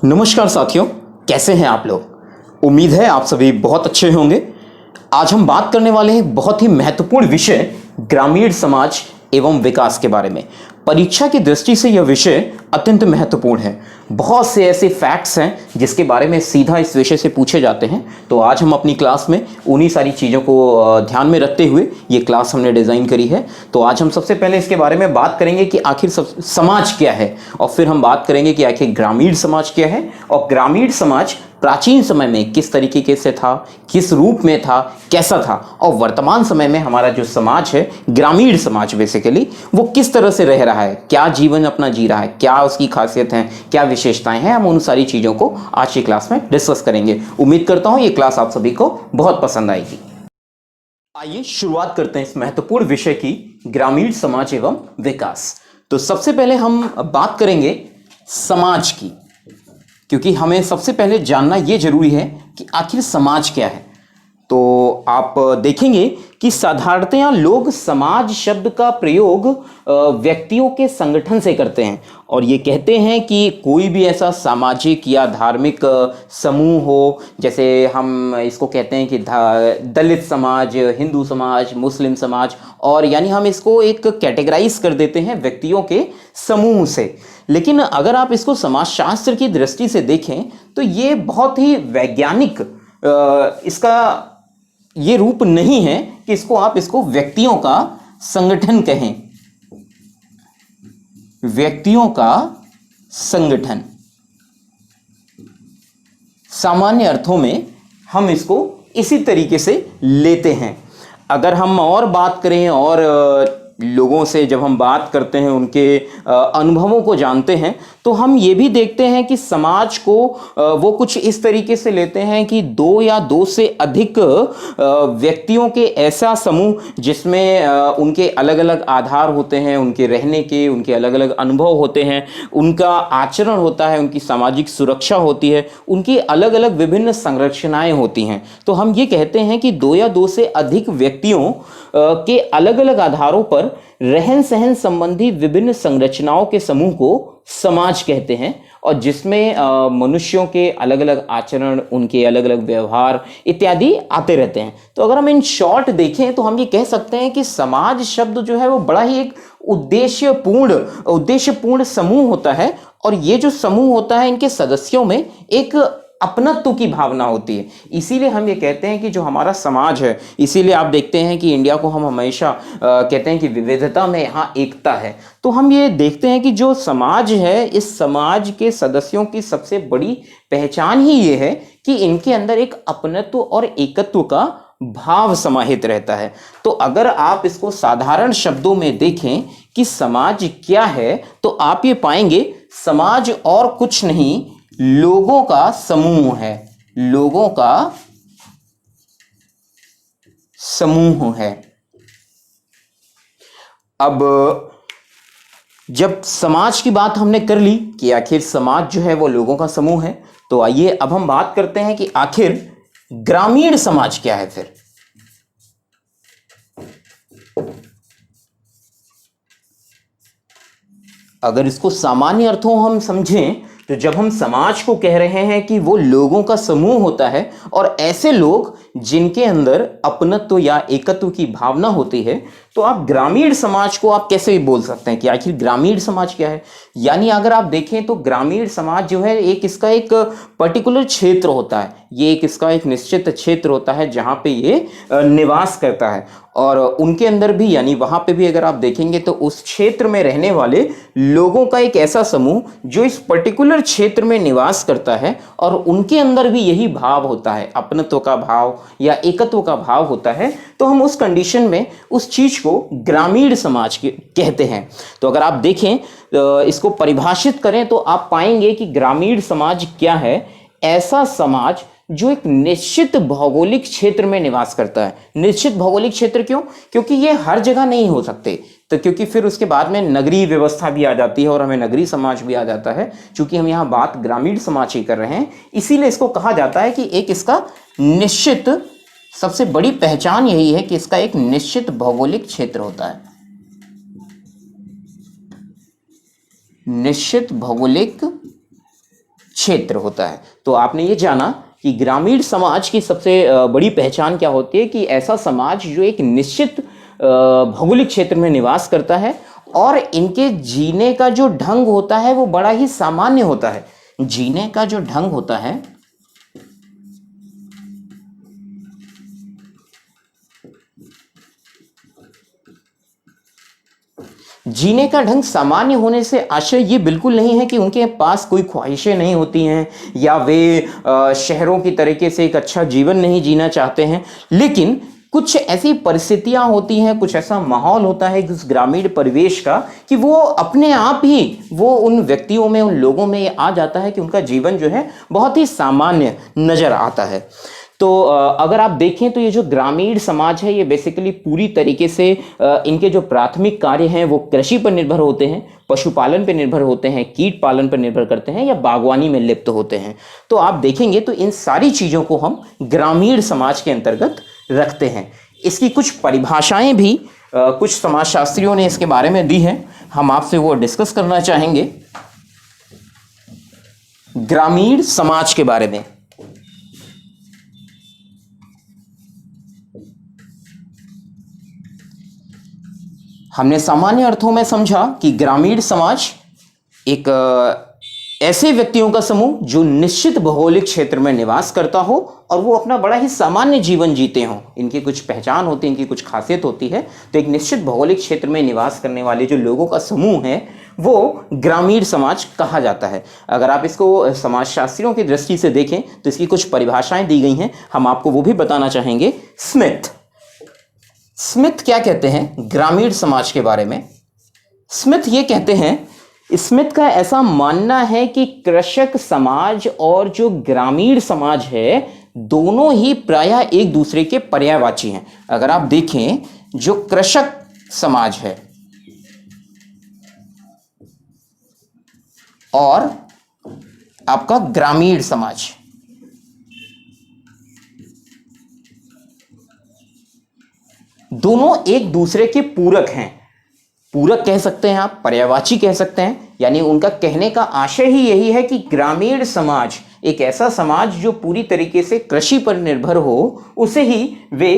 नमस्कार साथियों, कैसे हैं आप लोग। उम्मीद है आप सभी बहुत अच्छे होंगे। आज हम बात करने वाले हैं बहुत ही महत्वपूर्ण विषय ग्रामीण समाज एवं विकास के बारे में। परीक्षा की दृष्टि से यह विषय अत्यंत महत्वपूर्ण है। बहुत से ऐसे फैक्ट्स हैं जिसके बारे में सीधा इस विषय से पूछे जाते हैं। तो आज हम अपनी क्लास में उन्हीं सारी चीज़ों को ध्यान में रखते हुए ये क्लास हमने डिज़ाइन करी है। तो आज हम सबसे पहले इसके बारे में बात करेंगे कि आखिर समाज क्या है, और फिर हम बात करेंगे कि आखिर ग्रामीण समाज क्या है, और ग्रामीण समाज प्राचीन समय में किस तरीके से था, किस रूप में था, कैसा था, और वर्तमान समय में हमारा जो समाज है, ग्रामीण समाज बेसिकली, वो किस तरह से रह रहा है, क्या जीवन अपना जी रहा है, क्या उसकी खासियत है, क्या विशेषताएं हैं। हम उन सारी चीज़ों को आज की क्लास में डिस्कस करेंगे। उम्मीद करता हूं ये क्लास आप सभी को बहुत पसंद आएगी। आइए शुरुआत करते हैं इस महत्वपूर्ण विषय की, ग्रामीण समाज एवं विकास। तो सबसे पहले हम बात करेंगे समाज की, क्योंकि हमें सबसे पहले जानना यह जरूरी है कि आखिर समाज क्या है। तो आप देखेंगे कि साधारणतया लोग समाज शब्द का प्रयोग व्यक्तियों के संगठन से करते हैं, और ये कहते हैं कि कोई भी ऐसा सामाजिक या धार्मिक समूह हो, जैसे हम इसको कहते हैं कि दलित समाज, हिंदू समाज, मुस्लिम समाज, और यानी हम इसको एक कैटेगराइज कर देते हैं व्यक्तियों के समूह से। लेकिन अगर आप इसको समाजशास्त्र की दृष्टि से देखें तो ये बहुत ही वैज्ञानिक इसका ये रूप नहीं है कि इसको व्यक्तियों का संगठन कहें। व्यक्तियों का संगठन सामान्य अर्थों में हम इसको इसी तरीके से लेते हैं। अगर हम और बात करें और लोगों से जब हम बात करते हैं, उनके अनुभवों को जानते हैं, तो हम ये भी देखते हैं कि समाज को वो कुछ इस तरीके से लेते हैं कि दो या दो से अधिक व्यक्तियों के ऐसा समूह जिसमें उनके अलग अलग आधार होते हैं, उनके रहने के, उनके अलग अलग अनुभव होते हैं, उनका आचरण होता है, उनकी सामाजिक सुरक्षा होती है, उनकी अलग अलग विभिन्न संरचनाएं होती हैं। तो हम ये कहते हैं कि दो या दो से अधिक व्यक्तियों के अलग अलग आधारों पर रहन सहन संबंधी विभिन्न संरचनाओं के समूह को समाज कहते हैं, और जिसमें मनुष्यों के अलग अलग आचरण, उनके अलग अलग व्यवहार इत्यादि आते रहते हैं। तो अगर हम इन शॉर्ट देखें तो हम ये कह सकते हैं कि समाज शब्द जो है वो बड़ा ही एक उद्देश्यपूर्ण समूह होता है, और ये जो समूह होता है इनके सदस्यों में एक अपनत्व की भावना होती है। इसीलिए हम ये कहते हैं कि जो हमारा समाज है, इसीलिए आप देखते हैं कि इंडिया को हम हमेशा कहते हैं कि विविधता में यहाँ एकता है। तो हम ये देखते हैं कि जो समाज है, इस समाज के सदस्यों की सबसे बड़ी पहचान ही ये है कि इनके अंदर एक अपनत्व और एकत्व का भाव समाहित रहता है। तो अगर आप इसको साधारण शब्दों में देखें कि समाज क्या है, तो आप ये पाएंगे समाज और कुछ नहीं, लोगों का समूह है। लोगों का समूह है। अब जब समाज की बात हमने कर ली कि आखिर समाज जो है वो लोगों का समूह है, तो आइए अब हम बात करते हैं कि आखिर ग्रामीण समाज क्या है। फिर अगर इसको सामान्य अर्थों हम समझें, तो जब हम समाज को कह रहे हैं कि वो लोगों का समूह होता है, और ऐसे लोग जिनके अंदर अपनत्व या एकत्व की भावना होती है, तो आप ग्रामीण समाज को आप कैसे भी बोल सकते हैं कि आखिर ग्रामीण समाज क्या है। यानी अगर आप देखें तो ग्रामीण समाज जो है इसका एक पर्टिकुलर क्षेत्र होता है, ये इसका एक निश्चित क्षेत्र होता है जहां पे ये निवास करता है, और उनके अंदर भी यानी वहां पे भी अगर आप देखेंगे तो उस क्षेत्र में रहने वाले लोगों का एक ऐसा समूह जो इस पर्टिकुलर क्षेत्र में निवास करता है, और उनके अंदर भी यही भाव होता है, अपनत्व का भाव या एकत्व का भाव होता है। तो हम उस कंडीशन में उस चीज को ग्रामीण समाज कहते हैं। तो अगर आप देखें, इसको परिभाषित करें, तो आप पाएंगे कि ग्रामीण समाज क्या है। ऐसा समाज जो एक निश्चित भौगोलिक क्षेत्र में निवास करता है। निश्चित भौगोलिक क्षेत्र क्यों? क्योंकि ये हर जगह नहीं हो सकते, तो क्योंकि फिर उसके बाद में नगरीय व्यवस्था भी आ जाती है और हमें नगरीय समाज भी आ जाता है। चूंकि हम यहाँ बात ग्रामीण समाज की कर रहे हैं, इसीलिए इसको कहा जाता है कि एक इसका निश्चित, सबसे बड़ी पहचान यही है कि इसका एक निश्चित भौगोलिक क्षेत्र होता है। निश्चित भौगोलिक क्षेत्र होता है। तो आपने ये जाना कि ग्रामीण समाज की सबसे बड़ी पहचान क्या होती है कि ऐसा समाज जो एक निश्चित भौगोलिक क्षेत्र में निवास करता है और इनके जीने का जो ढंग होता है वो बड़ा ही सामान्य होता है। जीने का जो ढंग होता है जीने का ढंग सामान्य होने से आशय ये बिल्कुल नहीं है कि उनके पास कोई ख्वाहिशें नहीं होती हैं या वे शहरों की तरीके से एक अच्छा जीवन नहीं जीना चाहते हैं, लेकिन कुछ ऐसी परिस्थितियां होती हैं, कुछ ऐसा माहौल होता है उस ग्रामीण परिवेश का कि वो अपने आप ही वो उन व्यक्तियों में, उन लोगों में आ जाता है कि उनका जीवन जो है बहुत ही सामान्य नजर आता है। तो अगर आप देखें तो ये जो ग्रामीण समाज है ये बेसिकली पूरी तरीके से इनके जो प्राथमिक कार्य हैं वो कृषि पर निर्भर होते हैं, पशुपालन पर निर्भर होते हैं, कीट पालन पर निर्भर करते हैं या बागवानी में लिप्त होते हैं। तो आप देखेंगे तो इन सारी चीज़ों को हम ग्रामीण समाज के अंतर्गत रखते हैं। इसकी कुछ परिभाषाएं भी कुछ समाजशास्त्रियों ने इसके बारे में दी हैं, हम आपसे वो डिस्कस करना चाहेंगे। ग्रामीण समाज के बारे में हमने सामान्य अर्थों में समझा कि ग्रामीण समाज एक ऐसे व्यक्तियों का समूह जो निश्चित भौगोलिक क्षेत्र में निवास करता हो और वो अपना बड़ा ही सामान्य जीवन जीते हों। इनकी कुछ पहचान होती है, इनकी कुछ खासियत होती है। तो एक निश्चित भौगोलिक क्षेत्र में निवास करने वाले जो लोगों का समूह है वो ग्रामीण समाज कहा जाता है। अगर आप इसको समाजशास्त्रियों की दृष्टि से देखें तो इसकी कुछ परिभाषाएं दी गई हैं, हम आपको वो भी बताना चाहेंगे। स्मिथ क्या कहते हैं ग्रामीण समाज के बारे में? स्मिथ ये कहते हैं, स्मिथ का ऐसा मानना है कि कृषक समाज और जो ग्रामीण समाज है दोनों ही प्रायः एक दूसरे के पर्यायवाची हैं। अगर आप देखें जो कृषक समाज है और आपका ग्रामीण समाज, दोनों एक दूसरे के पूरक हैं। पूरक कह सकते हैं आप, पर्यायवाची कह सकते हैं, यानी उनका कहने का आशय ही यही है कि ग्रामीण समाज एक ऐसा समाज जो पूरी तरीके से कृषि पर निर्भर हो उसे ही वे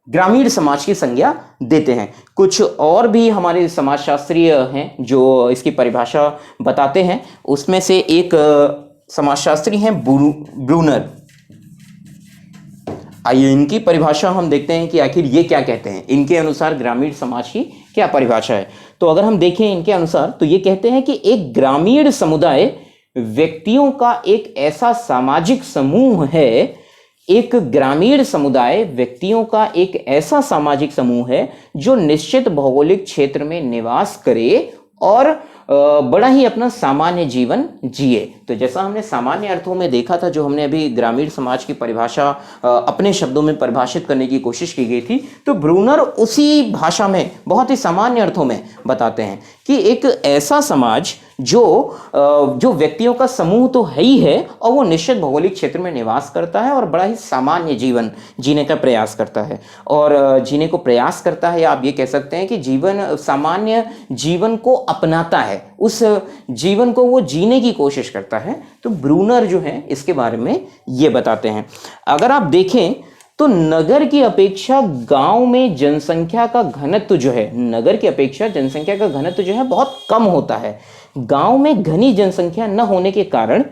ग्रामीण समाज की संज्ञा देते हैं। कुछ और भी हमारे समाजशास्त्रीय हैं जो इसकी परिभाषा बताते हैं, उसमें से एक समाजशास्त्री हैं ब्रूनर। आइए इनकी परिभाषा हम देखते हैं कि आखिर ये क्या कहते हैं। इनके अनुसार ग्रामीण समाज की क्या परिभाषा है। तो अगर हम देखें इनके अनुसार तो ये कहते हैं कि एक ग्रामीण समुदाय व्यक्तियों का एक ऐसा सामाजिक समूह है। एक ग्रामीण समुदाय व्यक्तियों का एक ऐसा सामाजिक समूह है जो निश्चित भौगोलिक क्षेत्र में निवास करे और बड़ा ही अपना सामान्य जीवन जिए। तो जैसा हमने सामान्य अर्थों में देखा था, जो हमने अभी ग्रामीण समाज की परिभाषा अपने शब्दों में परिभाषित करने की कोशिश की गई थी, तो ब्रूनर उसी भाषा में बहुत ही सामान्य अर्थों में बताते हैं कि एक ऐसा समाज जो व्यक्तियों का समूह तो है ही है और वो निश्चित भौगोलिक क्षेत्र में निवास करता है और बड़ा ही सामान्य जीवन जीने का प्रयास करता है। और जीने को प्रयास करता है, या आप ये कह सकते हैं कि सामान्य जीवन को अपनाता है, उस जीवन को वो जीने की कोशिश करता है। तो ब्रूनर जो है इसके बारे में ये बताते हैं। अगर आप देखें तो नगर की अपेक्षा गांव में जनसंख्या का घनत्व जो है, नगर की अपेक्षा जनसंख्या का घनत्व जो है बहुत कम होता है। गांव में घनी जनसंख्या न होने के कारण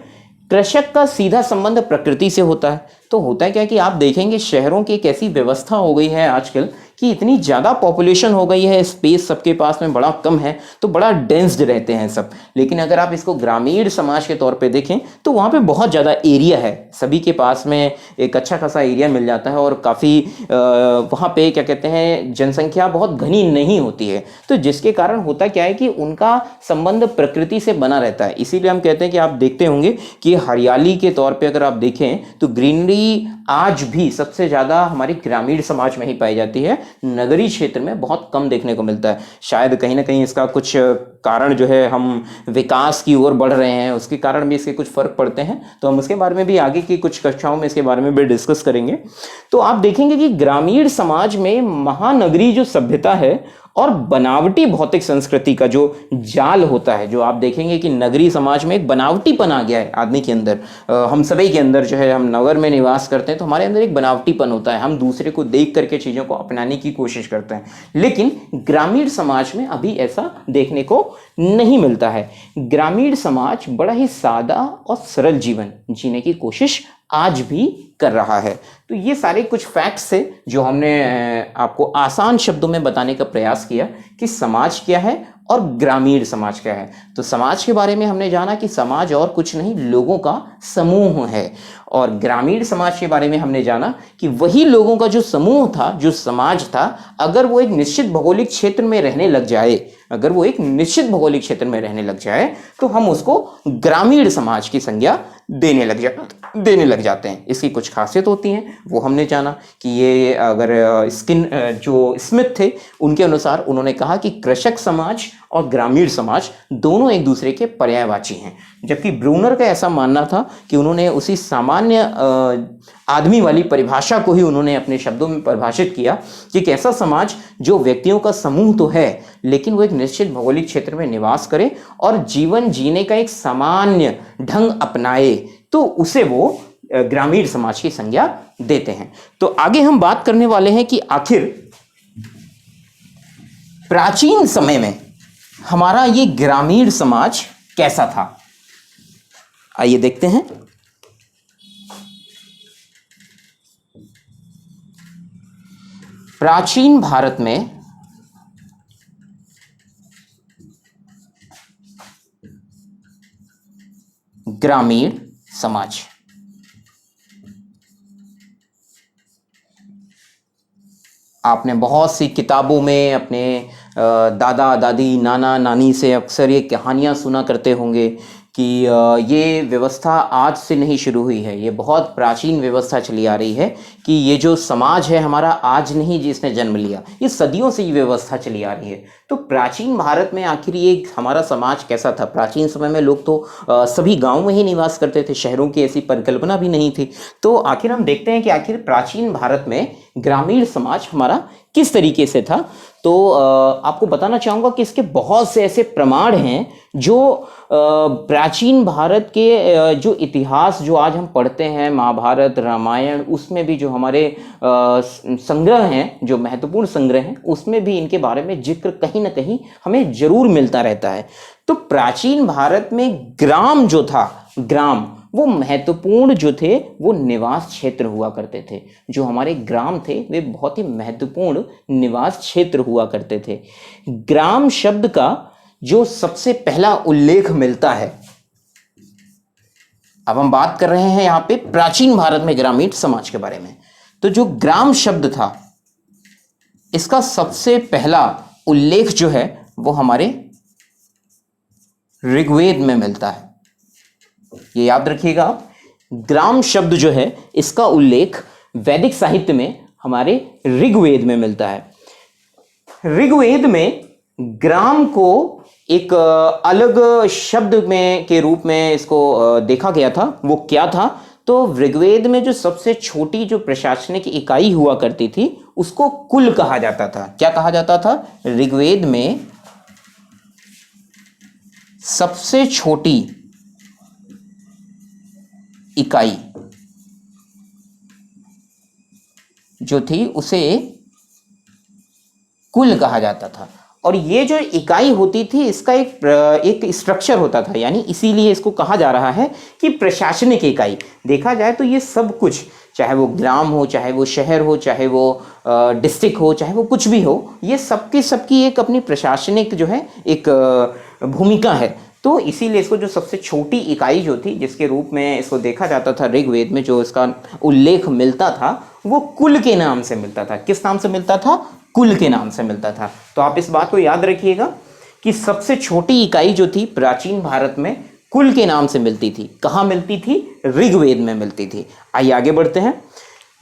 कृषक का सीधा संबंध प्रकृति से होता है। तो होता है क्या कि आप देखेंगे शहरों की एक ऐसी व्यवस्था हो गई है आजकल कि इतनी ज़्यादा पॉपुलेशन हो गई है, स्पेस सबके पास में बड़ा कम है, तो बड़ा डेंस्ड रहते हैं सब। लेकिन अगर आप इसको ग्रामीण समाज के तौर पे देखें तो वहाँ पे बहुत ज़्यादा एरिया है, सभी के पास में एक अच्छा खासा एरिया मिल जाता है और काफ़ी वहाँ पे क्या कहते हैं जनसंख्या बहुत घनी नहीं होती है। तो जिसके कारण होता क्या है कि उनका संबंध प्रकृति से बना रहता है। इसीलिए हम कहते हैं कि आप देखते होंगे कि हरियाली के तौर पर अगर आप देखें तो ग्रीनरी आज भी सबसे ज़्यादा हमारी ग्रामीण समाज में ही पाई जाती है, नगरीय क्षेत्र में बहुत कम देखने को मिलता है। शायद कहीं ना कहीं इसका कुछ कारण जो है, हम विकास की ओर बढ़ रहे हैं, उसके कारण भी इसके कुछ फर्क पड़ते हैं। तो हम उसके बारे में भी आगे की कुछ कक्षाओं में इसके बारे में भी डिस्कस करेंगे। तो आप देखेंगे कि ग्रामीण समाज में महानगरीय जो सभ्यता है और बनावटी भौतिक संस्कृति का जो जाल होता है, जो आप देखेंगे कि नगरीय समाज में एक बनावटीपन आ गया है आदमी के अंदर, हम सभी के अंदर जो है, हम नगर में निवास करते हैं तो हमारे अंदर एक बनावटीपन होता है, हम दूसरे को देख करके चीज़ों को अपनाने की कोशिश करते हैं। लेकिन ग्रामीण समाज में अभी ऐसा देखने को नहीं मिलता है। ग्रामीण समाज बड़ा ही सादा और सरल जीवन जीने की कोशिश आज भी कर रहा है। तो ये सारे कुछ फैक्ट्स थे जो हमने आपको आसान शब्दों में बताने का प्रयास किया कि समाज क्या है और ग्रामीण समाज क्या है। तो समाज के बारे में हमने जाना कि समाज और कुछ नहीं, लोगों का समूह है, और ग्रामीण समाज के बारे में हमने जाना कि वही लोगों का जो समूह था, जो समाज था, अगर वो एक निश्चित भौगोलिक क्षेत्र में रहने लग जाए, अगर वो एक निश्चित भौगोलिक क्षेत्र में रहने लग जाए तो हम उसको ग्रामीण समाज की संज्ञा देने लग जाते हैं। इसकी कुछ खासियत होती हैं, वो हमने जाना कि ये अगर जो स्मिथ थे उनके अनुसार उन्होंने कहा कि कृषक समाज और ग्रामीण समाज दोनों एक दूसरे के पर्यायवाची हैं, जबकि ब्रूनर का ऐसा मानना था कि उन्होंने उसी सामान्य आदमी वाली परिभाषा को ही उन्होंने अपने शब्दों में परिभाषित किया कि एक ऐसा समाज जो व्यक्तियों का समूह तो है लेकिन वो एक निश्चित भौगोलिक क्षेत्र में निवास करे और जीवन जीने का एक सामान्य ढंग अपनाए, तो उसे वो ग्रामीण समाज की संज्ञा देते हैं। तो आगे हम बात करने वाले हैं कि आखिर प्राचीन समय में हमारा ये ग्रामीण समाज कैसा था। आइए देखते हैं। प्राचीन भारत में ग्रामीण समाज, आपने बहुत सी किताबों में अपने दादा दादी नाना नानी से अक्सर ये कहानियाँ सुना करते होंगे कि ये व्यवस्था आज से नहीं शुरू हुई है, ये बहुत प्राचीन व्यवस्था चली आ रही है कि ये जो समाज है हमारा आज नहीं जिसने जन्म लिया, ये सदियों से ये व्यवस्था चली आ रही है। तो प्राचीन भारत में आखिर ये हमारा समाज कैसा था। प्राचीन समय में लोग तो सभी गाँव में ही निवास करते थे, शहरों की ऐसी परिकल्पना भी नहीं थी। तो आखिर हम देखते हैं कि आखिर प्राचीन भारत में ग्रामीण समाज हमारा किस तरीके से था। तो आपको बताना चाहूँगा कि इसके बहुत से ऐसे प्रमाण हैं जो प्राचीन भारत के जो इतिहास जो आज हम पढ़ते हैं, महाभारत रामायण, उसमें भी जो हमारे संग्रह हैं, जो महत्वपूर्ण संग्रह हैं, उसमें भी इनके बारे में जिक्र कहीं ना कहीं हमें जरूर मिलता रहता है। तो प्राचीन भारत में ग्राम जो था, ग्राम वो महत्वपूर्ण जो थे वो निवास क्षेत्र हुआ करते थे। जो हमारे ग्राम थे वे बहुत ही महत्वपूर्ण निवास क्षेत्र हुआ करते थे। ग्राम शब्द का जो सबसे पहला उल्लेख मिलता है, अब हम बात कर रहे हैं यहाँ पे प्राचीन भारत में ग्रामीण समाज के बारे में, तो जो ग्राम शब्द था इसका सबसे पहला उल्लेख जो है वो हमारे ऋग्वेद में मिलता है। ये याद रखिएगा आप, ग्राम शब्द जो है इसका उल्लेख वैदिक साहित्य में हमारे ऋग्वेद में मिलता है। ऋग्वेद में ग्राम को एक अलग शब्द में के रूप में इसको देखा गया था। वो क्या था? तो ऋग्वेद में जो सबसे छोटी जो प्रशासनिक इकाई हुआ करती थी उसको कुल कहा जाता था। क्या कहा जाता था? ऋग्वेद में सबसे छोटी इकाई जो थी उसे कुल कहा जाता था। और ये जो इकाई होती थी इसका एक स्ट्रक्चर होता था, यानी इसीलिए इसको कहा जा रहा है कि प्रशासनिक इकाई। देखा जाए तो ये सब कुछ, चाहे वो ग्राम हो, चाहे वो शहर हो, चाहे वो डिस्ट्रिक्ट हो, चाहे वो कुछ भी हो, ये सबकी एक अपनी प्रशासनिक जो है एक भूमिका है। तो इसीलिए इसको जो सबसे छोटी इकाई जो थी जिसके रूप में इसको देखा जाता था ऋग्वेद में, जो इसका उल्लेख मिलता था वो कुल के नाम से मिलता था। किस नाम से मिलता था? कुल के नाम से मिलता था। तो आप इस बात को याद रखिएगा कि सबसे छोटी इकाई जो थी प्राचीन भारत में कुल के नाम से मिलती थी। कहाँ मिलती थी? ऋग्वेद में मिलती थी। आइए आगे बढ़ते हैं।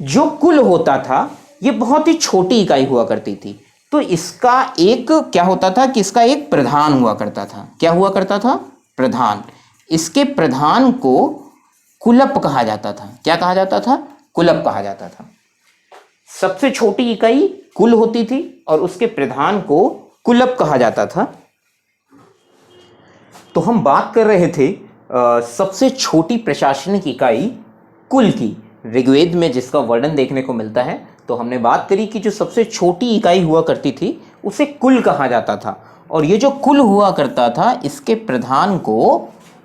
जो कुल होता था ये बहुत ही छोटी इकाई हुआ करती थी। तो इसका एक क्या होता था कि इसका एक प्रधान हुआ करता था। क्या हुआ करता था? प्रधान। इसके प्रधान को कुलप कहा जाता था। क्या कहा जाता था? कुलप कहा जाता था। सबसे छोटी इकाई कुल होती थी और उसके प्रधान को कुलप कहा जाता था। तो हम बात कर रहे थे सबसे छोटी प्रशासनिक इकाई कुल की, ऋग्वेद में जिसका वर्णन देखने को मिलता है। तो हमने बात करी कि जो सबसे छोटी इकाई हुआ करती थी उसे कुल कहा जाता था, और ये जो कुल हुआ करता था इसके प्रधान को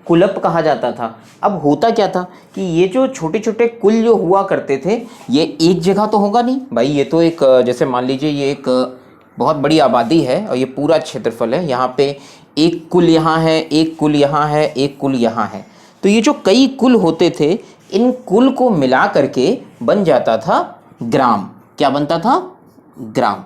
कुलप कहा जाता था। अब होता क्या था कि ये जो छोटे छोटे कुल जो हुआ करते थे ये एक जगह तो होगा नहीं भाई, ये तो एक जैसे मान लीजिए ये एक बहुत बड़ी आबादी है और ये पूरा क्षेत्रफल है, यहाँ पे एक कुल यहाँ है, एक कुल यहाँ है, एक कुल यहाँ है। तो ये जो कई कुल होते थे इन कुल को मिला करके बन जाता था ग्राम। क्या बनता था? ग्राम।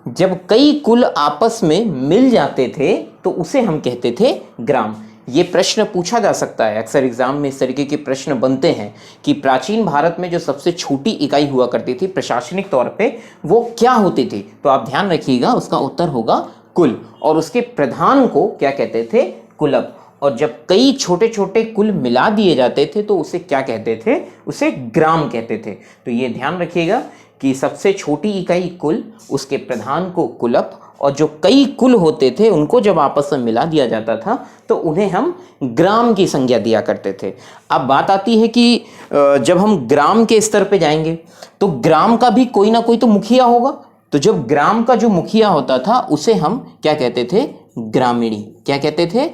जब कई कुल आपस में मिल जाते थे तो उसे हम कहते थे ग्राम। ये प्रश्न पूछा जा सकता है, अक्सर एग्जाम में इस तरीके के प्रश्न बनते हैं कि प्राचीन भारत में जो सबसे छोटी इकाई हुआ करती थी प्रशासनिक तौर पे वो क्या होती थी? तो आप ध्यान रखिएगा, उसका उत्तर होगा कुल, और उसके प्रधान को क्या कहते थे? कुलप। और जब कई छोटे छोटे कुल मिला दिए जाते थे तो उसे क्या कहते थे? उसे ग्राम कहते थे। तो ये ध्यान रखिएगा कि सबसे छोटी इकाई कुल, उसके प्रधान को कुलप, और जो कई कुल होते थे उनको जब आपस में मिला दिया जाता था तो उन्हें हम ग्राम की संज्ञा दिया करते थे। अब बात आती है कि जब हम ग्राम के स्तर पे जाएंगे तो ग्राम का भी कोई ना कोई तो मुखिया होगा। तो जब ग्राम का जो मुखिया होता था उसे हम क्या कहते थे? ग्रामीणी। क्या कहते थे?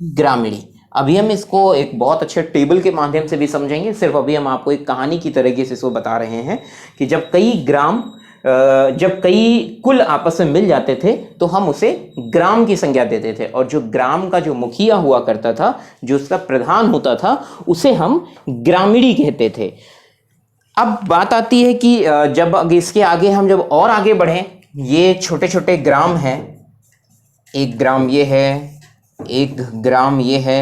ग्रामीणी। अभी हम इसको एक बहुत अच्छे टेबल के माध्यम से भी समझेंगे, सिर्फ अभी हम आपको एक कहानी की तरीके से इसको बता रहे हैं कि जब कई कुल आपस में मिल जाते थे तो हम उसे ग्राम की संज्ञा देते थे, और जो ग्राम का जो मुखिया हुआ करता था, जो उसका प्रधान होता था, उसे हम ग्रामीणी कहते थे। अब बात आती है कि जब इसके आगे हम जब और आगे बढ़ें, ये छोटे छोटे ग्राम हैं, एक ग्राम ये है, एक ग्राम ये है,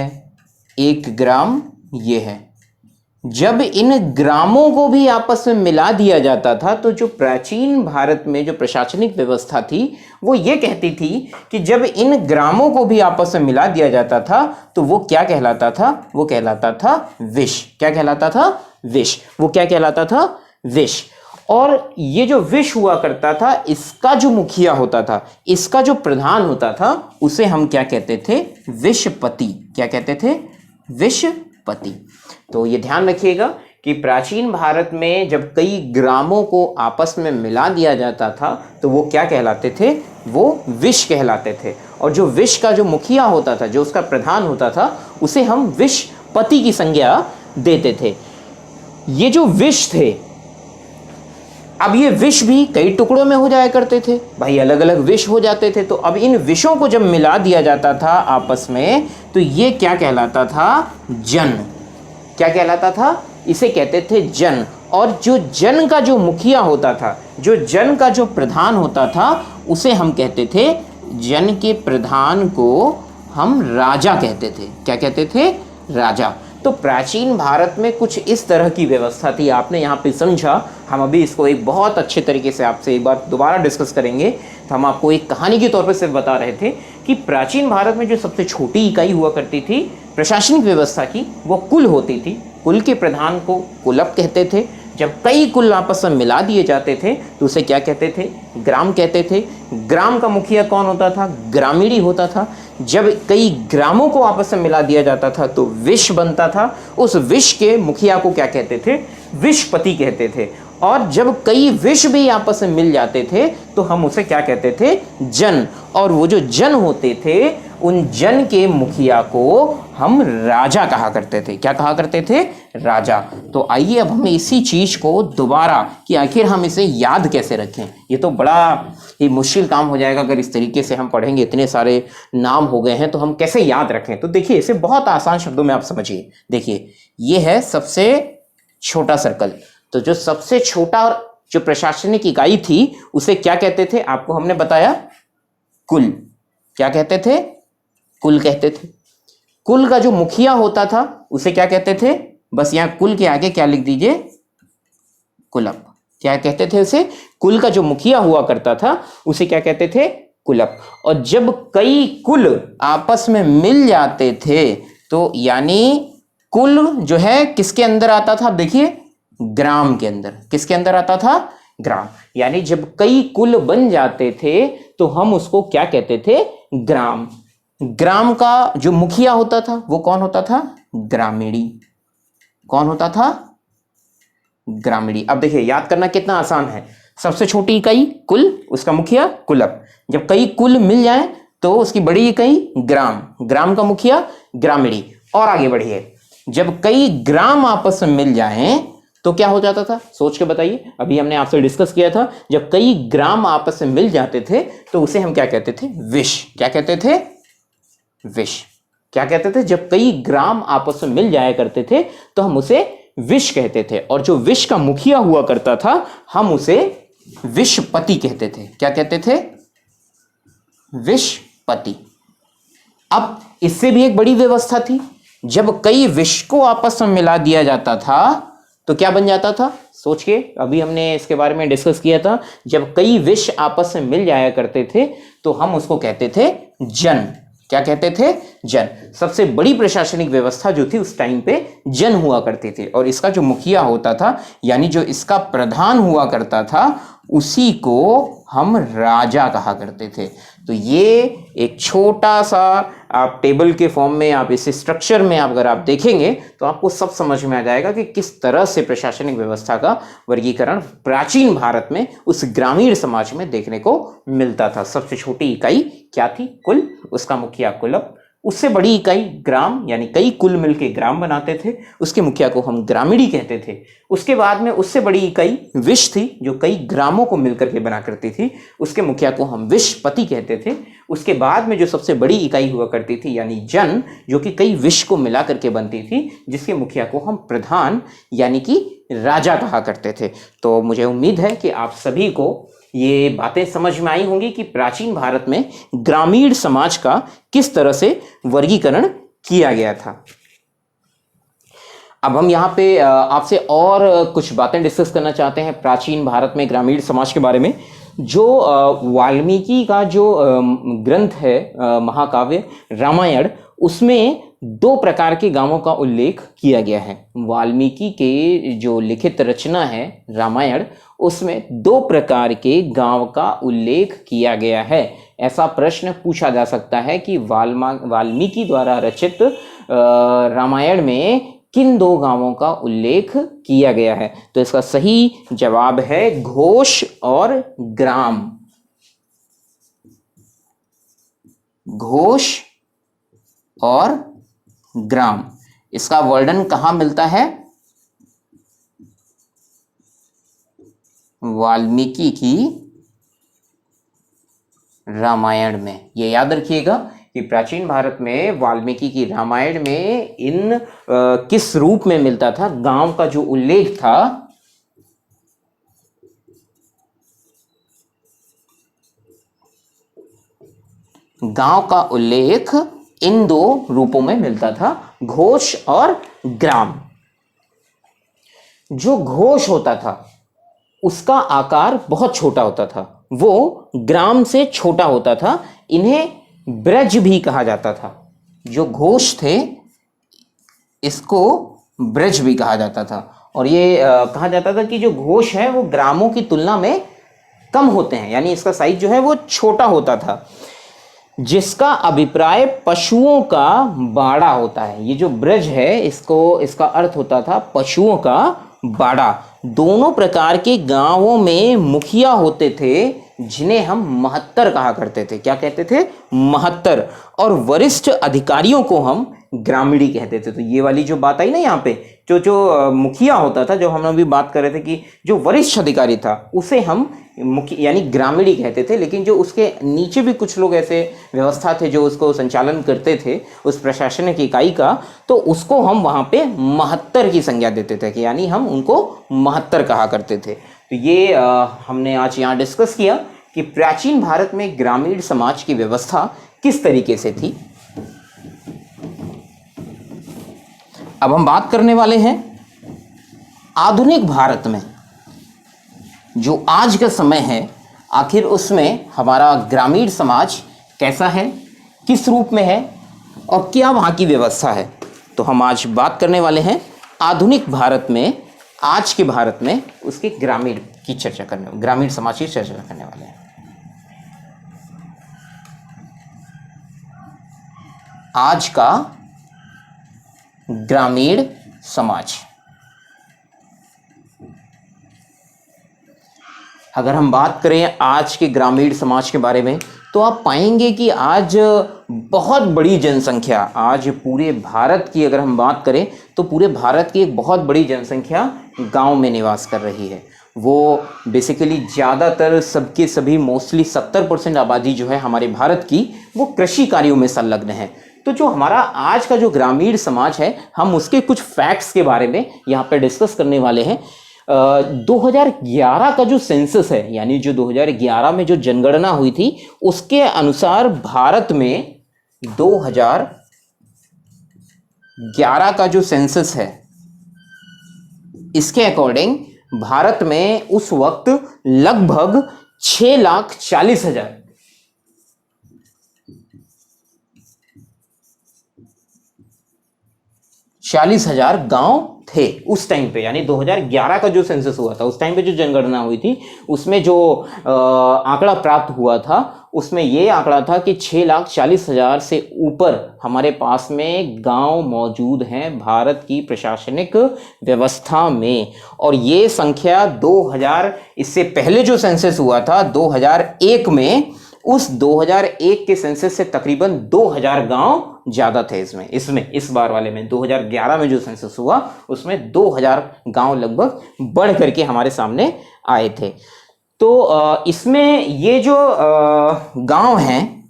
एक ग्राम ये है। जब इन ग्रामों को भी आपस में मिला दिया जाता था तो जो प्राचीन भारत में जो प्रशासनिक व्यवस्था थी वो ये कहती थी कि जब इन ग्रामों को भी आपस में मिला दिया जाता था तो वो क्या कहलाता था? वो कहलाता था विश। क्या कहलाता था? विश। वो क्या कहलाता था? विश। और ये जो विश हुआ करता था इसका जो मुखिया होता था, इसका जो प्रधान होता था, उसे हम क्या कहते थे? विशपति। क्या कहते थे? विशपति। तो ये ध्यान रखिएगा कि प्राचीन भारत में जब कई ग्रामों को आपस में मिला दिया जाता था तो वो क्या कहलाते थे? वो विश कहलाते थे। और जो विश का जो मुखिया होता था, जो उसका प्रधान होता था, उसे हम विशपति की संज्ञा देते थे। ये जो विश थे, अब ये विष भी कई टुकड़ों में हो जाया करते थे भाई, अलग अलग विष हो जाते थे। तो अब इन विषों को जब मिला दिया जाता था आपस में तो ये क्या कहलाता था? जन। क्या कहलाता था? इसे कहते थे जन। और जो जन का जो मुखिया होता था, जो जन का जो प्रधान होता था, उसे हम कहते थे, जन के प्रधान को हम राजा कहते थे। क्या कहते थे? राजा। तो प्राचीन भारत में कुछ इस तरह की व्यवस्था थी, आपने यहाँ पे समझा। हम अभी इसको एक बहुत अच्छे तरीके से आपसे एक बार दोबारा डिस्कस करेंगे। तो हम आपको एक कहानी के तौर पे सिर्फ बता रहे थे कि प्राचीन भारत में जो सबसे छोटी इकाई हुआ करती थी प्रशासनिक व्यवस्था की, वो कुल होती थी। कुल के प्रधान को कुलप कहते थे। जब कई कुल आपस में मिला दिए जाते थे तो उसे क्या कहते थे? ग्राम कहते थे। ग्राम का मुखिया कौन होता था? ग्रामीणी होता था। जब कई ग्रामों को आपस में मिला दिया जाता था तो विश बनता था। उस विश के मुखिया को क्या कहते थे? विशपति कहते थे। और जब कई विश भी आपस में मिल जाते थे तो हम उसे क्या कहते थे? जन। और वो जो जन होते थे उन जन के मुखिया को हम राजा कहा करते थे। क्या कहा करते थे? राजा। तो आइए अब हम इसी चीज को दोबारा कि आखिर हम इसे याद कैसे रखें। ये तो बड़ा ही मुश्किल काम हो जाएगा अगर इस तरीके से हम पढ़ेंगे। इतने सारे नाम हो गए हैं तो हम कैसे याद रखें? तो देखिए इसे बहुत आसान शब्दों में आप समझिए। देखिए ये है सबसे छोटा सर्कल। तो जो सबसे छोटा जो प्रशासनिक इकाई थी उसे क्या कहते थे? आपको हमने बताया कुल। क्या कहते थे? कुल कहते थे। कुल का जो मुखिया होता था उसे क्या कहते थे? बस यहां कुल के आगे क्या लिख दीजिए? कुलप। क्या कहते थे उसे? कुल का जो मुखिया हुआ करता था उसे क्या कहते थे? कुलप। और जब कई कुल आपस में मिल जाते थे तो यानी कुल जो है किसके अंदर आता था? देखिए ग्राम के अंदर। किसके अंदर आता था? ग्राम। यानी जब कई कुल बन जाते थे तो हम उसको क्या कहते थे? ग्राम। ग्राम का जो मुखिया होता था वो कौन होता था? ग्रामीणी। कौन होता था? ग्रामीणी। अब देखिए याद करना कितना आसान है। सबसे छोटी इकाई कुल, उसका मुखिया कुलक। जब कई कुल मिल जाए तो उसकी बड़ी इकाई ग्राम, ग्राम का मुखिया ग्रामीणी। और आगे बढ़िए, जब कई ग्राम आपस में मिल जाएं तो क्या हो जाता था? सोच के बताइए। अभी हमने आपसे डिस्कस किया था, जब कई ग्राम आपस में मिल जाते थे तो उसे हम क्या कहते थे? विष। क्या कहते थे? विष। क्या कहते थे? जब कई ग्राम आपस में मिल जाया करते थे तो हम उसे विष कहते थे। और जो विष का मुखिया हुआ करता था हम उसे विषपति कहते थे। क्या कहते थे? विषपति। अब इससे भी एक बड़ी व्यवस्था थी। जब कई विष को आपस में मिला दिया जाता था तो क्या बन जाता था? सोच के, अभी हमने इसके बारे में डिस्कस किया था। जब कई विष आपस में मिल जाया करते थे तो हम उसको कहते थे जन। क्या कहते थे? जन। सबसे बड़ी प्रशासनिक व्यवस्था जो थी उस टाइम पे जन हुआ करती थी। और इसका जो मुखिया होता था, यानी जो इसका प्रधान हुआ करता था, उसी को हम राजा कहा करते थे। तो ये एक छोटा सा आप टेबल के फॉर्म में, आप इस स्ट्रक्चर में अगर आप देखेंगे तो आपको सब समझ में आ जाएगा कि किस तरह से प्रशासनिक व्यवस्था का वर्गीकरण प्राचीन भारत में उस ग्रामीण समाज में देखने को मिलता था। सबसे छोटी इकाई क्या थी? कुल, उसका मुखिया कुलक। उससे बड़ी इकाई ग्राम, यानी कई कुल मिलके ग्राम बनाते थे, उसके मुखिया को हम ग्रामीणी कहते थे। उसके बाद में उससे बड़ी इकाई विष थी, जो कई ग्रामों को मिलकर के बना करती थी, उसके मुखिया को हम विषपति कहते थे। उसके बाद में जो सबसे बड़ी इकाई हुआ करती थी यानी जन, जो कि कई विष को मिला करके बनती थी, जिसके मुखिया को हम प्रधान यानी कि राजा कहा करते थे। तो मुझे उम्मीद है कि आप सभी को ये बातें समझ में आई होंगी कि प्राचीन भारत में ग्रामीण समाज का किस तरह से वर्गीकरण किया गया था। अब हम यहाँ पे आपसे और कुछ बातें डिस्कस करना चाहते हैं प्राचीन भारत में ग्रामीण समाज के बारे में। जो वाल्मीकि का जो ग्रंथ है, महाकाव्य रामायण, उसमें दो प्रकार के गांवों का उल्लेख किया गया है। वाल्मीकि के जो लिखित रचना है रामायण, उसमें दो प्रकार के गांव का उल्लेख किया गया है। ऐसा प्रश्न पूछा जा सकता है कि वाल्मीकि द्वारा रचित रामायण में किन दो गांवों का उल्लेख किया गया है? तो इसका सही जवाब है घोष और ग्राम। घोष और ग्राम। इसका वर्णन कहां मिलता है? वाल्मीकि की रामायण में। ये याद रखिएगा कि प्राचीन भारत में वाल्मीकि की रामायण में इन किस रूप में मिलता था? गांव का जो उल्लेख था, गांव का उल्लेख इन दो रूपों में मिलता था, घोष और ग्राम। जो घोष होता था उसका आकार बहुत छोटा होता था, वो ग्राम से छोटा होता था। इन्हें ब्रज भी कहा जाता था। जो घोष थे इसको ब्रज भी कहा जाता था। और ये कहा जाता था कि जो घोष है वो ग्रामों की तुलना में कम होते हैं, यानी इसका साइज जो है वो छोटा होता था। जिसका अभिप्राय पशुओं का बाड़ा होता है। ये जो ब्रज है, इसका अर्थ होता था पशुओं का बाड़ा। दोनों प्रकार के गांवों में मुखिया होते थे जिन्हें हम महत्तर कहा करते थे। क्या कहते थे? महत्तर। और वरिष्ठ अधिकारियों को हम ग्रामीणी कहते थे। तो ये वाली जो बात आई ना यहाँ पे, जो मुखिया होता था, जो हम अभी बात कर रहे थे कि जो वरिष्ठ अधिकारी था उसे हम मुखिया यानी ग्रामीणी कहते थे। लेकिन जो उसके नीचे भी कुछ लोग ऐसे व्यवस्था थे जो उसको संचालन करते थे, उस प्रशासनिक इकाई का, तो उसको हम वहाँ पे महत्तर की संज्ञा देते थे कि यानी हम उनको महत्तर कहा करते थे। तो ये हमने आज यहाँ डिस्कस किया कि प्राचीन भारत में ग्रामीण समाज की व्यवस्था किस तरीके से थी। अब हम बात करने वाले हैं आधुनिक भारत में। जो आज का समय है, आखिर उसमें हमारा ग्रामीण समाज कैसा है, किस रूप में है और क्या वहाँ की व्यवस्था है। तो हम आज बात करने वाले हैं आधुनिक भारत में, आज के भारत में उसके ग्रामीण की चर्चा करने, ग्रामीण समाज की चर्चा करने वाले हैं। आज का ग्रामीण समाज। अगर हम बात करें आज के ग्रामीण समाज के बारे में तो आप पाएंगे कि आज बहुत बड़ी जनसंख्या, आज पूरे भारत की अगर हम बात करें तो पूरे भारत की एक बहुत बड़ी जनसंख्या गांव में निवास कर रही है। वो बेसिकली ज़्यादातर सबके सभी मोस्टली 70% आबादी जो है हमारे भारत की वो कृषि कार्यों में संलग्न है। तो जो हमारा आज का जो ग्रामीण समाज है, हम उसके कुछ फैक्ट्स के बारे में यहाँ पे डिस्कस करने वाले हैं। 2011 का जो सेंसस है, यानी जो 2011 में जो जनगणना हुई थी, उसके अनुसार भारत में 2011 का जो सेंसस है, इसके अकॉर्डिंग भारत में उस वक्त लगभग 6,40,000 40,000 गांव थे उस टाइम पे। यानी 2011 का जो सेंसस हुआ था, उस टाइम पे जो जनगणना हुई थी, उसमें जो आंकड़ा प्राप्त हुआ था, उसमें ये आंकड़ा था कि 6,40,000 से ऊपर हमारे पास में गांव मौजूद हैं भारत की प्रशासनिक व्यवस्था में। और ये संख्या 2000, इससे पहले जो सेंसस हुआ था 2001 में, उस 2001 के सेंसस से तकरीबन 2000 गांव ज़्यादा थे। इसमें इस बार वाले में 2011 में जो सेंसस हुआ उसमें 2000 गांव लगभग बढ़ करके हमारे सामने आए थे। तो इसमें ये जो गांव हैं,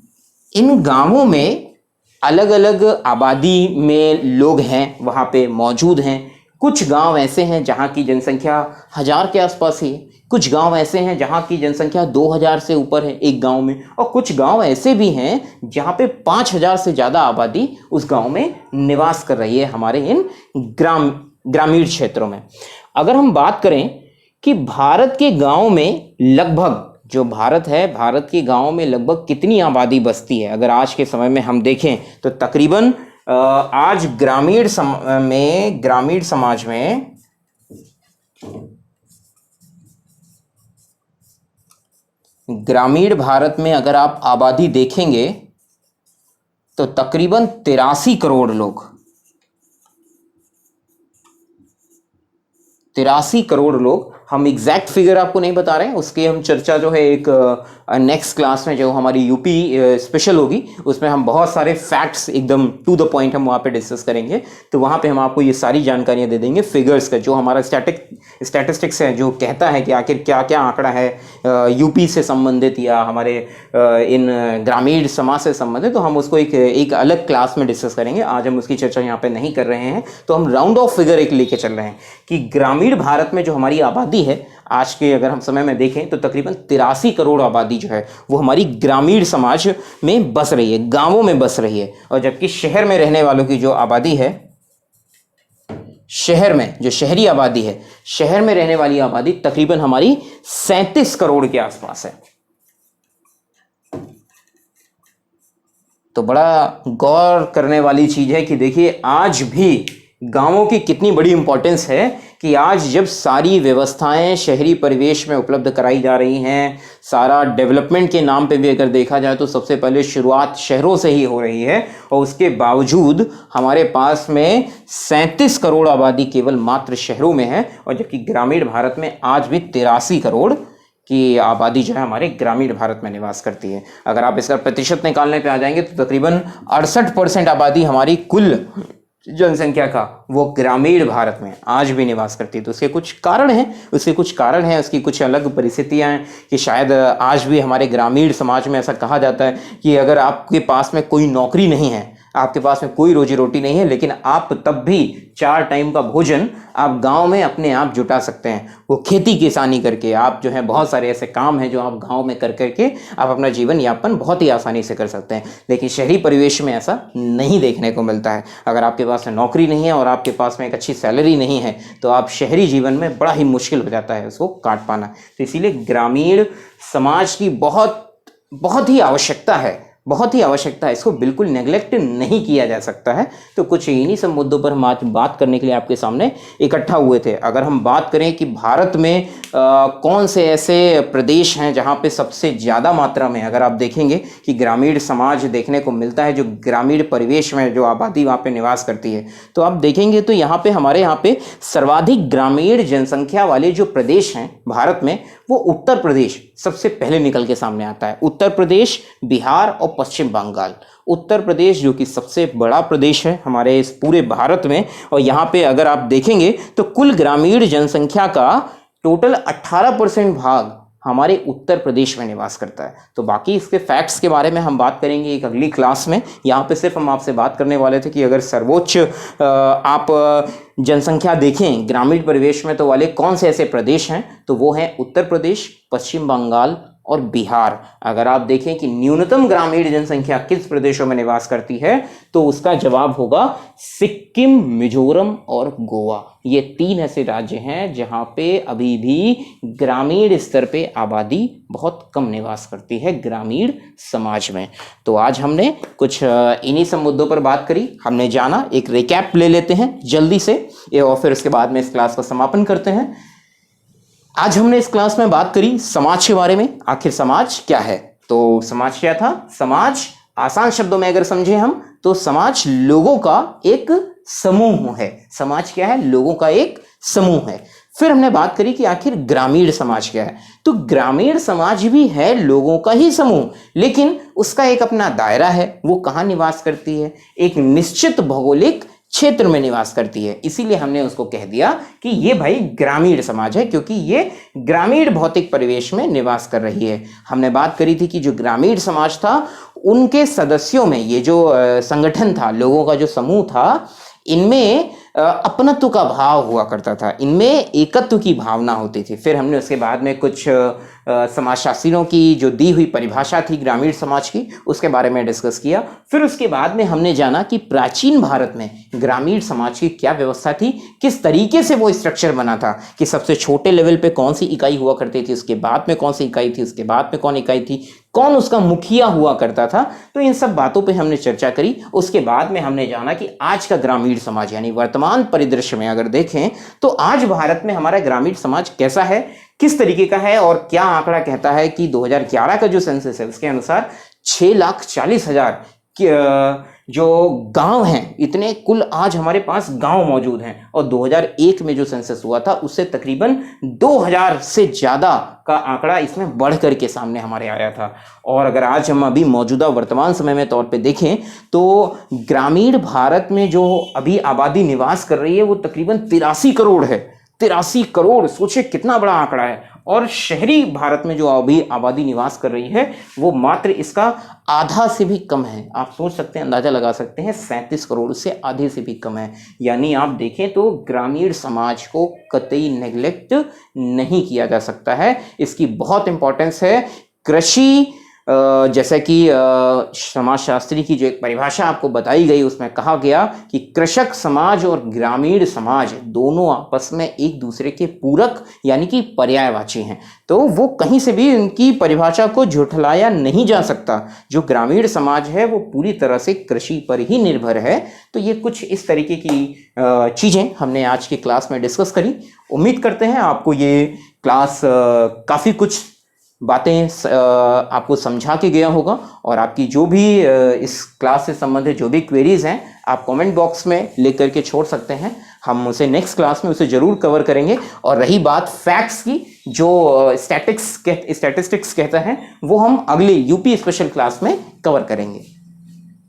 इन गांवों में अलग अलग आबादी में लोग हैं वहाँ पे मौजूद हैं। कुछ गांव ऐसे हैं जहाँ की जनसंख्या 1000 के आसपास ही, कुछ गांव ऐसे हैं जहाँ की जनसंख्या 2000 से ऊपर है एक गांव में, और कुछ गांव ऐसे भी हैं जहाँ पे 5000 से ज़्यादा आबादी उस गांव में निवास कर रही है हमारे इन ग्रामीण क्षेत्रों में। अगर हम बात करें कि भारत के गांव में लगभग, जो भारत है, भारत के गांव में लगभग कितनी आबादी बसती है, अगर आज के समय में हम देखें तो तकरीबन आज ग्रामीण समाज में ग्रामीण भारत में अगर आप आबादी देखेंगे तो तकरीबन 83 करोड़ लोग, 83 करोड़ लोग। हम एग्जैक्ट फिगर आपको नहीं बता रहे हैं, उसकी हम चर्चा जो है एक नेक्स्ट क्लास में जो हमारी यूपी स्पेशल होगी, उसमें हम बहुत सारे फैक्ट्स एकदम टू द पॉइंट हम वहाँ पे डिस्कस करेंगे। तो वहाँ पे हम आपको ये सारी जानकारियाँ दे देंगे फिगर्स का, जो हमारा स्टैटिस्टिक्स है, जो कहता है कि आखिर क्या क्या आंकड़ा है यूपी से संबंधित या हमारे इन ग्रामीण समाज से संबंधित, तो हम उसको एक अलग क्लास में डिस्कस करेंगे। आज हम उसकी चर्चा यहाँ पे नहीं कर रहे हैं। तो हम राउंड ऑफ फिगर एक लेके चल रहे हैं कि ग्रामीण भारत में जो हमारी आबादी है आज के अगर हम समय में देखें तो तकरीबन 83 करोड़ आबादी जो है वो हमारी ग्रामीण समाज में बस रही है, गांवों में बस रही है। और जबकि शहर में रहने वालों की जो आबादी है, शहर में जो शहरी आबादी है, शहर में रहने वाली आबादी तकरीबन हमारी 37 करोड़ के आसपास है। तो बड़ा गौर करने वाली चीज है कि देखिए आज भी गांवों की कितनी बड़ी इंपॉर्टेंस है कि आज जब सारी व्यवस्थाएं शहरी परिवेश में उपलब्ध कराई जा रही हैं, सारा डेवलपमेंट के नाम पे भी अगर देखा जाए तो सबसे पहले शुरुआत शहरों से ही हो रही है, और उसके बावजूद हमारे पास में 37 करोड़ आबादी केवल मात्र शहरों में है, और जबकि ग्रामीण भारत में आज भी 83 करोड़ की आबादी जो है हमारे ग्रामीण भारत में निवास करती है। अगर आप इसका प्रतिशत निकालने पे आ जाएंगे तो तकरीबन 68% आबादी हमारी कुल जनसंख्या का वो ग्रामीण भारत में आज भी निवास करती है। तो उसके कुछ कारण हैं, उसकी कुछ अलग परिस्थितियां हैं कि शायद आज भी हमारे ग्रामीण समाज में ऐसा कहा जाता है कि अगर आपके पास में कोई नौकरी नहीं है, आपके पास में कोई रोजी रोटी नहीं है, लेकिन आप तब भी 4 टाइम का भोजन आप गांव में अपने आप जुटा सकते हैं। वो खेती किसानी करके आप जो है बहुत सारे ऐसे काम हैं जो आप गांव में कर करके आप अपना जीवन यापन बहुत ही आसानी से कर सकते हैं। लेकिन शहरी परिवेश में ऐसा नहीं देखने को मिलता है। अगर आपके पास में नौकरी नहीं है और आपके पास में एक अच्छी सैलरी नहीं है तो आप शहरी जीवन में बड़ा ही मुश्किल हो जाता है उसको काट पाना। तो इसीलिए ग्रामीण समाज की बहुत ही आवश्यकता है, बहुत ही आवश्यकता है, इसको बिल्कुल नेग्लेक्ट नहीं किया जा सकता है। तो कुछ इन्हीं सब मुद्दों पर हम आज बात करने के लिए आपके सामने इकट्ठा हुए थे। अगर हम बात करें कि भारत में कौन से ऐसे प्रदेश हैं जहां पे सबसे ज़्यादा मात्रा में, अगर आप देखेंगे कि ग्रामीण समाज देखने को मिलता है, जो ग्रामीण परिवेश में जो आबादी वहाँ पे निवास करती है, तो आप देखेंगे तो यहाँ पे हमारे यहाँ पे सर्वाधिक ग्रामीण जनसंख्या वाले जो प्रदेश हैं भारत में, वो उत्तर प्रदेश सबसे पहले निकल के सामने आता है। उत्तर प्रदेश, बिहार और पश्चिम बंगाल। उत्तर प्रदेश जो कि सबसे बड़ा प्रदेश है हमारे इस पूरे भारत में, और यहाँ पे अगर आप देखेंगे तो कुल ग्रामीण जनसंख्या का टोटल 18% भाग हमारे उत्तर प्रदेश में निवास करता है। तो बाकी इसके फैक्ट्स के बारे में हम बात करेंगे एक अगली क्लास में। यहाँ पे सिर्फ हम आपसे बात करने वाले थे कि अगर सर्वोच्च आप जनसंख्या देखें ग्रामीण परिवेश में तो वाले कौन से ऐसे प्रदेश हैं, तो वो हैं उत्तर प्रदेश, पश्चिम बंगाल और बिहार। अगर आप देखें कि न्यूनतम ग्रामीण जनसंख्या किस प्रदेशों में निवास करती है, तो उसका जवाब होगा सिक्किम, मिजोरम और गोवा। ये 3 ऐसे राज्य हैं जहां पे अभी भी ग्रामीण स्तर पे आबादी बहुत कम निवास करती है ग्रामीण समाज में। तो आज हमने कुछ इन्हीं सब मुद्दों पर बात करी, हमने जाना। एक रिकैप ले लेते हैं जल्दी से और फिर उसके बाद में इस क्लास का समापन करते हैं। आज हमने इस क्लास में बात करी समाज के बारे में। आखिर समाज क्या है? तो समाज क्या था? समाज आसान शब्दों में अगर समझे हम तो समाज लोगों का एक समूह है। समाज क्या है? लोगों का एक समूह है। फिर हमने बात करी कि आखिर ग्रामीण समाज क्या है। तो ग्रामीण समाज भी है लोगों का ही समूह, लेकिन उसका एक अपना दायरा है। वो कहाँ निवास करती है? एक निश्चित भौगोलिक क्षेत्र में निवास करती है। इसीलिए हमने उसको कह दिया कि ये भाई ग्रामीण समाज है, क्योंकि ये ग्रामीण भौतिक परिवेश में निवास कर रही है। हमने बात करी थी कि जो ग्रामीण समाज था उनके सदस्यों में ये जो संगठन था, लोगों का जो समूह था, इनमें अपनत्व का भाव हुआ करता था, इनमें एकत्व की भावना होती थी। फिर हमने उसके बाद में कुछ समाजशास्त्रियों की जो दी हुई परिभाषा थी ग्रामीण समाज की, उसके बारे में डिस्कस किया। फिर उसके बाद में हमने जाना कि प्राचीन भारत में ग्रामीण समाज की क्या व्यवस्था थी, किस तरीके से वो स्ट्रक्चर बना था, कि सबसे छोटे लेवल पे कौन सी इकाई हुआ करती थी, उसके बाद में कौन सी इकाई थी, उसके बाद में कौन इकाई थी, कौन उसका मुखिया हुआ करता था। तो इन सब बातों पे हमने चर्चा करी। उसके बाद में हमने जाना कि आज का ग्रामीण समाज यानी वर्तमान परिदृश्य में अगर देखें तो आज भारत में हमारा ग्रामीण समाज कैसा है, किस तरीके का है, और क्या आंकड़ा कहता है कि 2011 का जो सेंसस है उसके अनुसार 6,40,000 जो गांव हैं, इतने कुल आज हमारे पास गांव मौजूद हैं। और 2001 में जो सेंसस हुआ था उससे तकरीबन 2000 से ज़्यादा का आंकड़ा इसमें बढ़ करके सामने हमारे आया था। और अगर आज हम अभी मौजूदा वर्तमान समय में तौर पे देखें तो ग्रामीण भारत में जो अभी आबादी निवास कर रही है वो तकरीबन 83 करोड़ है। 83 करोड़, सोचिए कितना बड़ा आंकड़ा है। और शहरी भारत में जो अभी आबादी निवास कर रही है वो मात्र इसका आधा से भी कम है। आप सोच सकते हैं, अंदाजा लगा सकते हैं, 37 करोड़ से आधे से भी कम है। यानी आप देखें तो ग्रामीण समाज को कतई नेग्लेक्ट नहीं किया जा सकता है, इसकी बहुत इंपॉर्टेंस है। कृषि जैसा कि समाजशास्त्री की जो एक परिभाषा आपको बताई गई उसमें कहा गया कि कृषक समाज और ग्रामीण समाज दोनों आपस में एक दूसरे के पूरक यानी कि पर्यायवाची हैं। तो वो कहीं से भी उनकी परिभाषा को झुठलाया नहीं जा सकता। जो ग्रामीण समाज है वो पूरी तरह से कृषि पर ही निर्भर है। तो ये कुछ इस तरीके की चीज़ें हमने आज की क्लास में डिस्कस करी। उम्मीद करते हैं आपको ये क्लास काफ़ी कुछ बातें आपको समझा के गया होगा। और आपकी जो भी इस क्लास से संबंधित जो भी क्वेरीज हैं आप कमेंट बॉक्स में लिख करके छोड़ सकते हैं। हम उसे नेक्स्ट क्लास में उसे ज़रूर कवर करेंगे। और रही बात फैक्ट्स की, जो स्टैटिस्टिक्स कहता है, वो हम अगले यूपी स्पेशल क्लास में कवर करेंगे।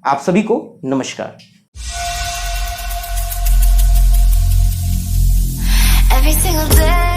आप सभी को नमस्कार। Every single day